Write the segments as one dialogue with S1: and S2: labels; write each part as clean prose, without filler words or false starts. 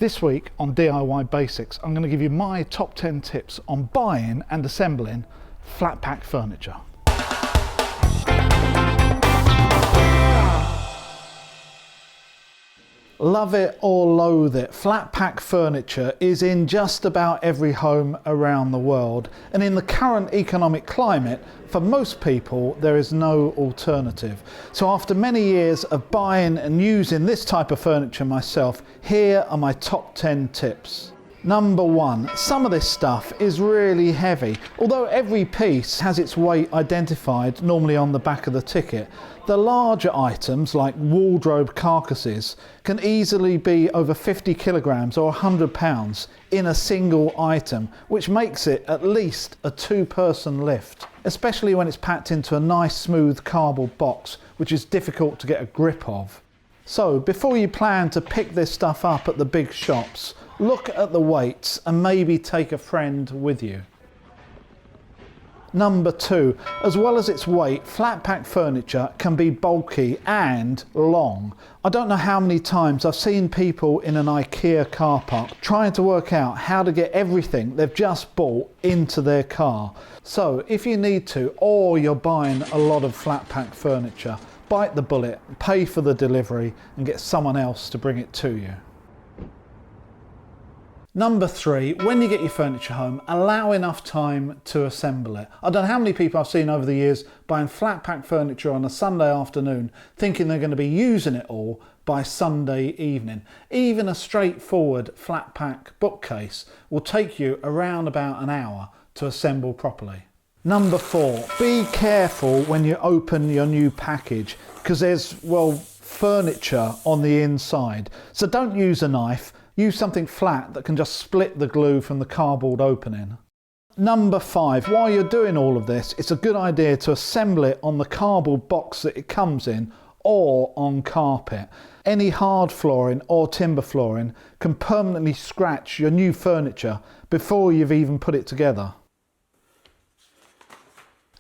S1: This week on DIY Basics, I'm going to give you my top 10 tips on buying and assembling flat pack furniture. Love it or loathe it, flat pack furniture is in just about every home around the world, and in the current economic climate, for most people there is no alternative. So after many years of buying and using this type of furniture myself, here are my top 10 tips. Number 1, some of this stuff is really heavy. Although every piece has its weight identified, normally on the back of the ticket, the larger items like wardrobe carcasses can easily be over 50 kilograms or 100 pounds in a single item, which makes it at least a 2-person lift, especially when it's packed into a nice smooth cardboard box, which is difficult to get a grip of. So before you plan to pick this stuff up at the big shops, look at the weights and maybe take a friend with you. Number 2, as well as its weight, flat pack furniture can be bulky and long. I don't know how many times I've seen people in an IKEA car park trying to work out how to get everything they've just bought into their car. So if you need to, or you're buying a lot of flat pack furniture, bite the bullet, pay for the delivery and get someone else to bring it to you. Number 3, when you get your furniture home, allow enough time to assemble it. I don't know how many people I've seen over the years buying flat pack furniture on a Sunday afternoon, thinking they're going to be using it all by Sunday evening. Even a straightforward flat pack bookcase will take you around about an hour to assemble properly. Number 4, be careful when you open your new package, because there's, well, furniture on the inside. So don't use a knife. Use something flat that can just split the glue from the cardboard opening. Number 5, while you're doing all of this, it's a good idea to assemble it on the cardboard box that it comes in or on carpet. Any hard flooring or timber flooring can permanently scratch your new furniture before you've even put it together.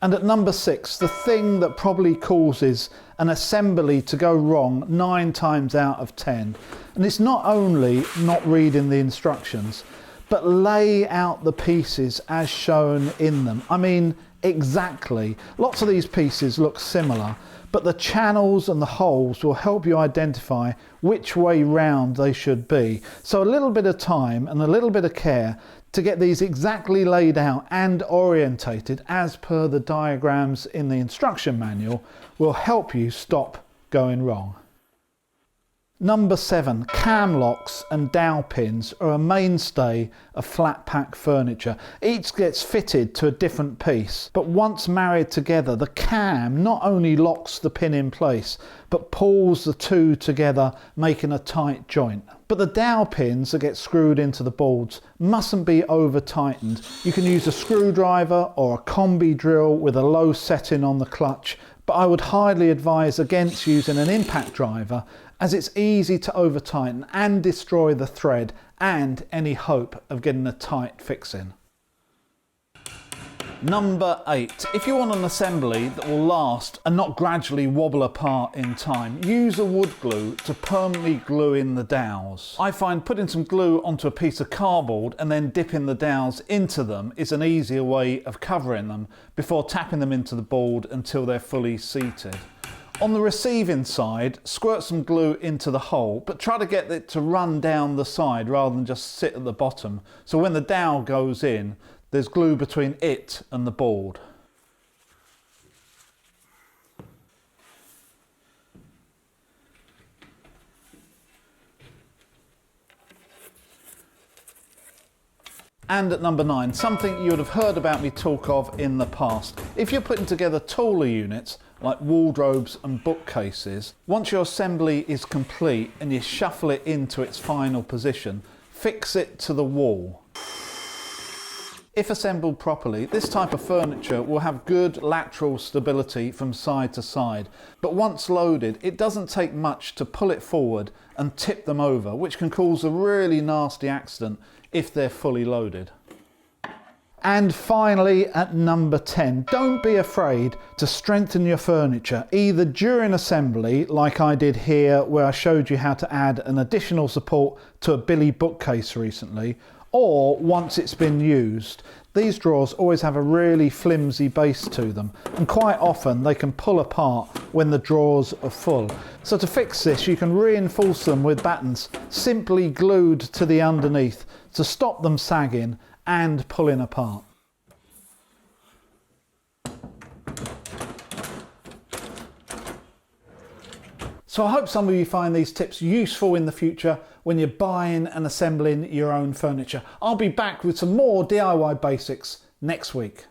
S1: And at number 6, the thing that probably causes an assembly to go wrong 9 times out of 10. And it's not only not reading the instructions, but lay out the pieces as shown in them. I mean, exactly. Lots of these pieces look similar, but the channels and the holes will help you identify which way round they should be. So a little bit of time and a little bit of care to get these exactly laid out and orientated as per the diagrams in the instruction manual will help you stop going wrong. Number 7, cam locks and dowel pins are a mainstay of flat pack furniture. Each gets fitted to a different piece, but once married together, the cam not only locks the pin in place, but pulls the two together, making a tight joint. But the dowel pins that get screwed into the boards mustn't be over tightened. You can use a screwdriver or a combi drill with a low setting on the clutch, but I would highly advise against using an impact driver, as it's easy to over tighten and destroy the thread and any hope of getting a tight fixing. Number 8, if you want an assembly that will last and not gradually wobble apart in time, use a wood glue to permanently glue in the dowels. I find putting some glue onto a piece of cardboard and then dipping the dowels into them is an easier way of covering them before tapping them into the board until they're fully seated. On the receiving side, squirt some glue into the hole, but try to get it to run down the side rather than just sit at the bottom. So when the dowel goes in, there's glue between it and the board. And at number 9, something you would have heard about me talk of in the past. If you're putting together taller units, like wardrobes and bookcases, once your assembly is complete and you shuffle it into its final position, fix it to the wall. If assembled properly, this type of furniture will have good lateral stability from side to side, but once loaded, it doesn't take much to pull it forward and tip them over, which can cause a really nasty accident if they're fully loaded. And finally, at number 10, don't be afraid to strengthen your furniture, either during assembly, like I did here, where I showed you how to add an additional support to a Billy bookcase recently, or once it's been used. These drawers always have a really flimsy base to them, and quite often they can pull apart when the drawers are full. So to fix this, you can reinforce them with battens simply glued to the underneath to stop them sagging and pulling apart. So I hope some of you find these tips useful in the future when you're buying and assembling your own furniture. I'll be back with some more DIY basics next week.